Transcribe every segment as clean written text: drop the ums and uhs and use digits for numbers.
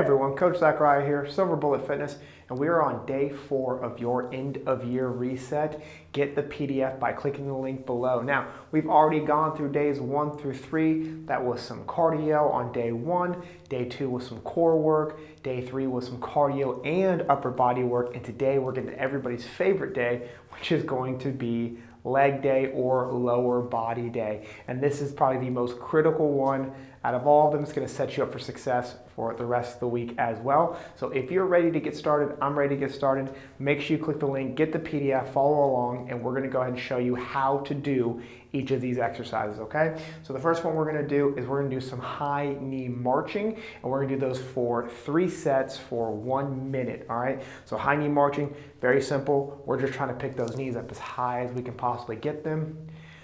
Everyone, Coach Zachariah here, Silver Bullet Fitness, and we are on day 4 of your end of year reset. Get the PDF by clicking the link below. Now, we've already gone through days 1 through 3. That was some cardio on day 1. Day 2 was some core work. Day 3 was some cardio and upper body work. And today we're getting to everybody's favorite day, which is going to be leg day or lower body day. And this is probably the most critical one out of all of them. It's going to set you up for success for the rest of the week as well. So if you're ready to get started, I'm ready to get started. Make sure you click the link, get the PDF, follow along, and we're going to go ahead and show you how to do each of these exercises, okay? So the first one we're going to do is we're going to do some high knee marching, and we're going to do those for 3 sets for 1 minute, all right? So high knee marching, very simple. We're just trying to pick those knees up as high as we can possibly get them.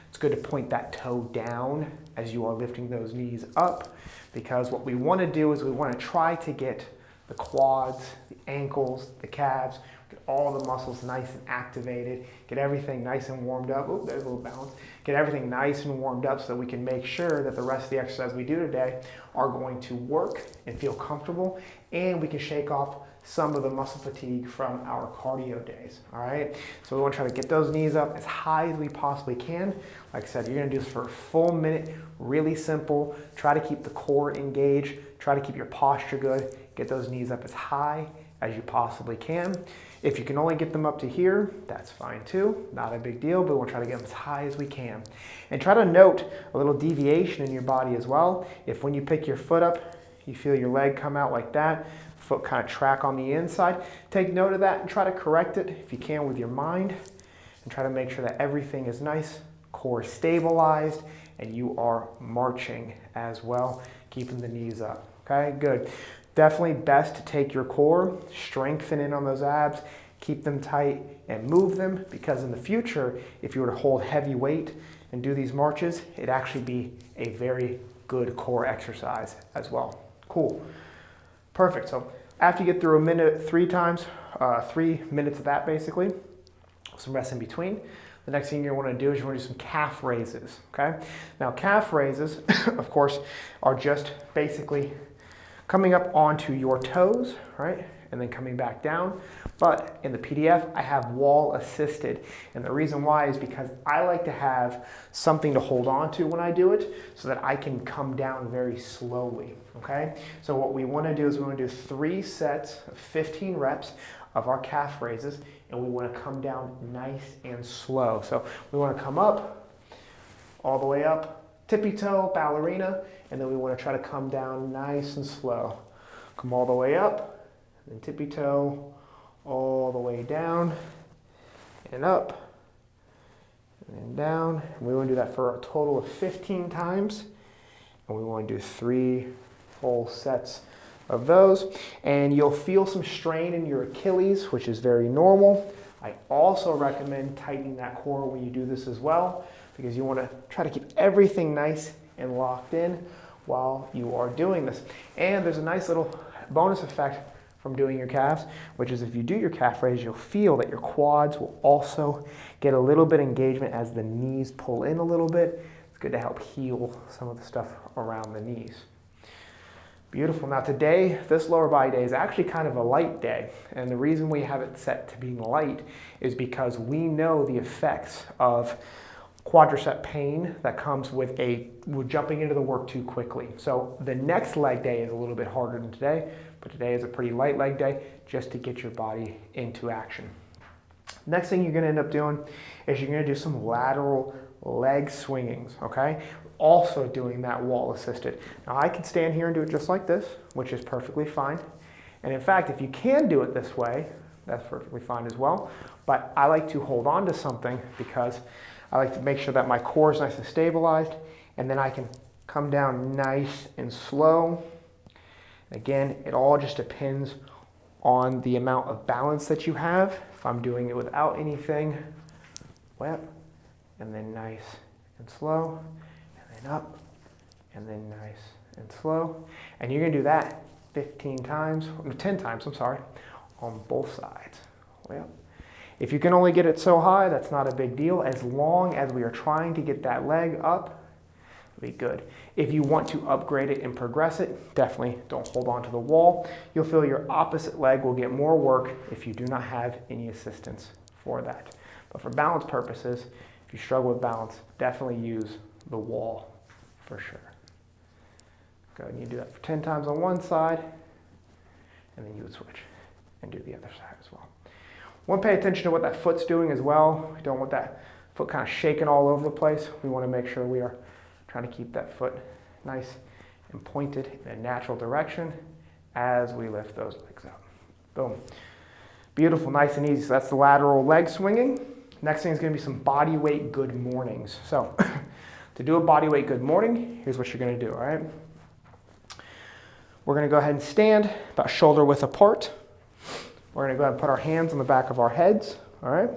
It's good to point that toe down as you are lifting those knees up, because what we want to do is we want to try to get the quads, the ankles, the calves, get all the muscles nice and activated, get everything nice and warmed up. Oh, there's a little bounce. Get everything nice and warmed up so that we can make sure that the rest of the exercises we do today are going to work and feel comfortable, and we can shake off some of the muscle fatigue from our cardio days, all right? So we want to try to get those knees up as high as we possibly can. Like I said, you're going to do this for a full minute, really simple. Try to keep the core engaged. Try to keep your posture good. Get those knees up as high as you possibly can. If you can only get them up to here, that's fine too. Not a big deal, but we'll try to get them as high as we can. And try to note a little deviation in your body as well. If when you pick your foot up, you feel your leg come out like that, foot kind of track on the inside, take note of that and try to correct it if you can with your mind, and try to make sure that everything is nice, core stabilized, and you are marching as well, keeping the knees up. Okay, good. Definitely best to take your core, strengthen in on those abs, keep them tight, and move them, because in the future, if you were to hold heavy weight and do these marches, it'd actually be a very good core exercise as well. Cool. Perfect. So after you get through a minute 3 times, 3 minutes of that basically, some rest in between, the next thing you want to do is you want to do some calf raises, okay? Now calf raises, of course, are just basically coming up onto your toes, right? And then coming back down. But in the PDF, I have wall assisted. And the reason why is because I like to have something to hold on to when I do it so that I can come down very slowly, okay? So what we want to do is we want to do 3 sets of 15 reps of our calf raises, and we want to come down nice and slow. So we want to come up, all the way up, tippy toe, ballerina, and then we want to try to come down nice and slow. Come all the way up, then tippy toe, all the way down, and up, and then down. And we want to do that for a total of 15 times, and we want to do 3 full sets of those. And you'll feel some strain in your Achilles, which is very normal. I also recommend tightening that core when you do this as well, because you want to try to keep everything nice and locked in while you are doing this. And there's a nice little bonus effect from doing your calves, which is if you do your calf raise, you'll feel that your quads will also get a little bit of engagement as the knees pull in a little bit. It's good to help heal some of the stuff around the knees. Beautiful. Now today, this lower body day is actually kind of a light day. And the reason we have it set to being light is because we know the effects of quadricep pain that comes with jumping into the work too quickly. So the next leg day is a little bit harder than today, but today is a pretty light leg day just to get your body into action. Next thing you're going to end up doing is you're going to do some lateral leg swingings, okay? Also doing that wall assisted. Now I can stand here and do it just like this, which is perfectly fine. And in fact, if you can do it this way, that's perfectly fine as well. But I like to hold on to something because I like to make sure that my core is nice and stabilized, and then I can come down nice and slow. Again, it all just depends on the amount of balance that you have. If I'm doing it without anything, wet, and then nice and slow, and then up, and then nice and slow. And you're gonna do that 10 times, I'm sorry, on both sides. Way up. If you can only get it so high, that's not a big deal, as long as we are trying to get that leg up be good. If you want to upgrade it and progress it, definitely don't hold on to the wall. You'll feel your opposite leg will get more work if you do not have any assistance for that. But for balance purposes, if you struggle with balance, definitely use the wall for sure. Go ahead and you do that for 10 times on one side, and then you would switch and do the other side as well. Want to pay attention to what that foot's doing as well. We don't want that foot kind of shaking all over the place. We want to make sure we are trying to keep that foot nice and pointed in a natural direction as we lift those legs up. Boom. Beautiful, nice and easy. So that's the lateral leg swinging. Next thing is going to be some body weight good mornings. So to do a body weight good morning, here's what you're going to do, all right? We're going to go ahead and stand about shoulder width apart. We're going to go ahead and put our hands on the back of our heads, all right?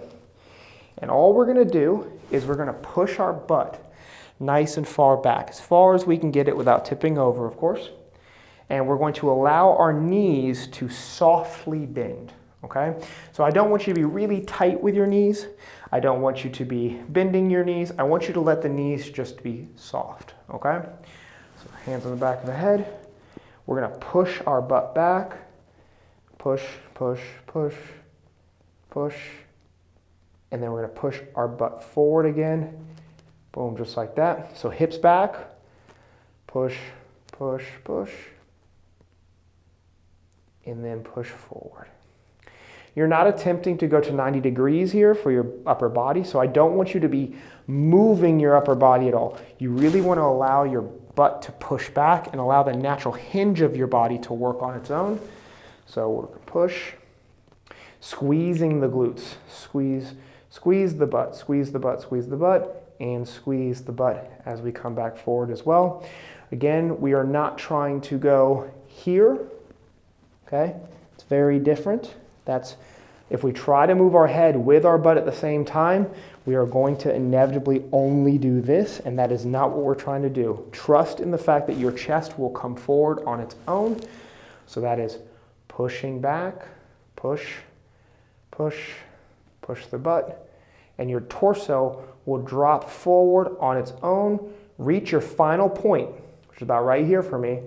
And all we're going to do is we're going to push our butt nice and far back, as far as we can get it without tipping over, of course. And we're going to allow our knees to softly bend, okay? So I don't want you to be really tight with your knees. I don't want you to be bending your knees. I want you to let the knees just be soft, okay? So hands on the back of the head. We're going to push our butt back. Push, push, push, push. And then we're going to push our butt forward again. Boom, just like that. So hips back, push, push, push, and then push forward. You're not attempting to go to 90 degrees here for your upper body, so I don't want you to be moving your upper body at all. You really want to allow your butt to push back and allow the natural hinge of your body to work on its own. So we're going to push, squeezing the glutes, squeeze the butt, squeeze the butt, squeeze the butt, and squeeze the butt as we come back forward as well. Again, we are not trying to go here, okay? It's very different. That's, if we try to move our head with our butt at the same time, we are going to inevitably only do this, and that is not what we're trying to do. Trust in the fact that your chest will come forward on its own. So that is pushing back, push, push, push the butt, and your torso will drop forward on its own, reach your final point, which is about right here for me,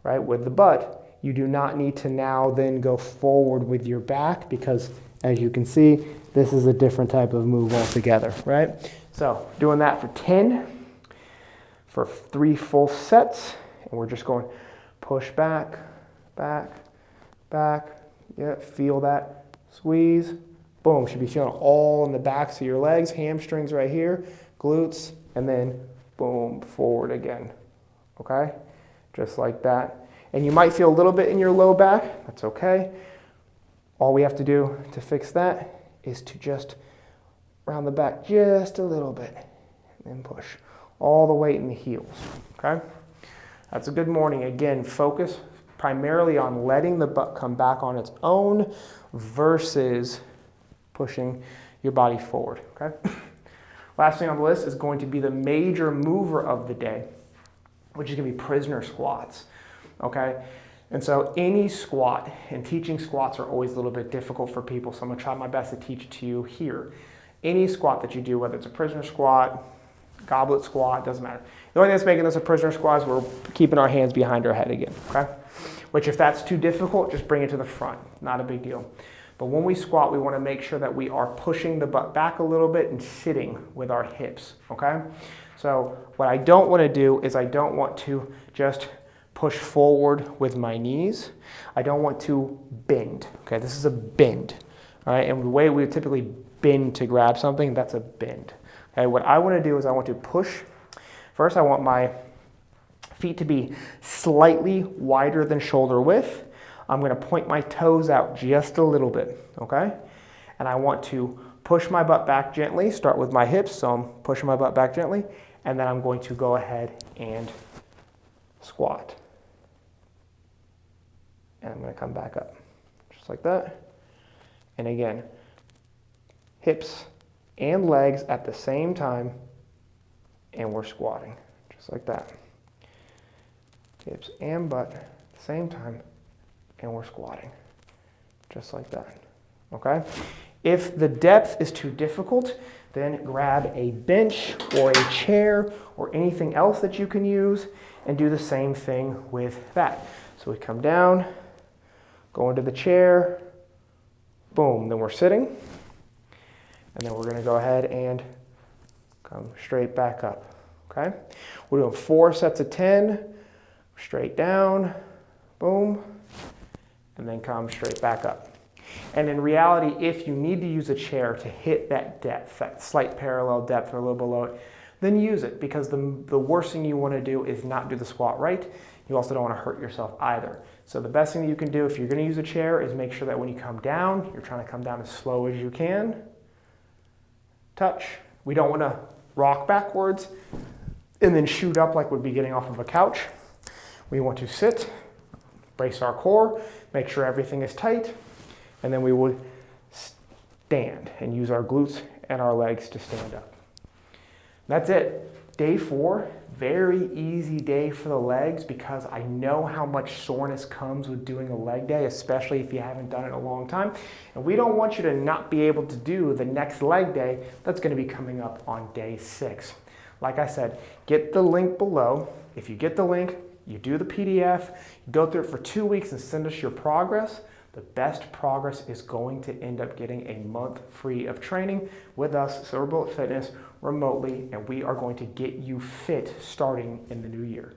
right, with the butt. You do not need to now then go forward with your back because, as you can see, this is a different type of move altogether, right? So doing that for 10, for 3 full sets, and we're just going push back, back, back. Yeah, feel that squeeze. Boom, should be feeling all in the backs of your legs, hamstrings right here, glutes, and then boom, forward again, okay? Just like that. And you might feel a little bit in your low back, that's okay. All we have to do to fix that is to just round the back just a little bit, and then push all the weight in the heels, okay? That's a good morning. Again, focus primarily on letting the butt come back on its own versus pushing your body forward, okay? Last thing on the list is going to be the major mover of the day, which is going to be prisoner squats, okay? And so any squat, and teaching squats are always a little bit difficult for people, so I'm going to try my best to teach it to you here. Any squat that you do, whether it's a prisoner squat, goblet squat, doesn't matter. The only thing that's making this a prisoner squat is we're keeping our hands behind our head again, okay? Which if that's too difficult, just bring it to the front, not a big deal. But when we squat, we want to make sure that we are pushing the butt back a little bit and sitting with our hips, okay? So what I don't want to do is I don't want to just push forward with my knees. I don't want to bend, okay? This is a bend, all right? And the way we typically bend to grab something, that's a bend, okay? What I want to do is I want to push. First, I want my feet to be slightly wider than shoulder width. I'm going to point my toes out just a little bit, okay? And I want to push my butt back gently, start with my hips, so I'm pushing my butt back gently, and then I'm going to go ahead and squat. And I'm going to come back up, just like that. And again, hips and legs at the same time, and we're squatting, just like that. Hips and butt at the same time, and we're squatting, just like that, okay? If the depth is too difficult, then grab a bench or a chair or anything else that you can use and do the same thing with that. So we come down, go into the chair, boom, then we're sitting. And then we're going to go ahead and come straight back up, okay? We're doing 4 sets of 10, straight down, boom, and then come straight back up. And in reality, if you need to use a chair to hit that depth, that slight parallel depth or a little below it, then use it, because the worst thing you want to do is not do the squat right. You also don't want to hurt yourself either. So the best thing that you can do if you're going to use a chair is make sure that when you come down, you're trying to come down as slow as you can. Touch. We don't want to rock backwards and then shoot up like we'd be getting off of a couch. We want to sit, brace our core, make sure everything is tight, and then we would stand and use our glutes and our legs to stand up. That's it. Day 4, very easy day for the legs, because I know how much soreness comes with doing a leg day, especially if you haven't done it in a long time. And we don't want you to not be able to do the next leg day that's going to be coming up on day 6. Like I said, get the link below. If you get the link, you do the PDF, you go through it for 2 weeks and send us your progress. The best progress is going to end up getting a month free of training with us, Silver Bullet Fitness, remotely, and we are going to get you fit starting in the new year.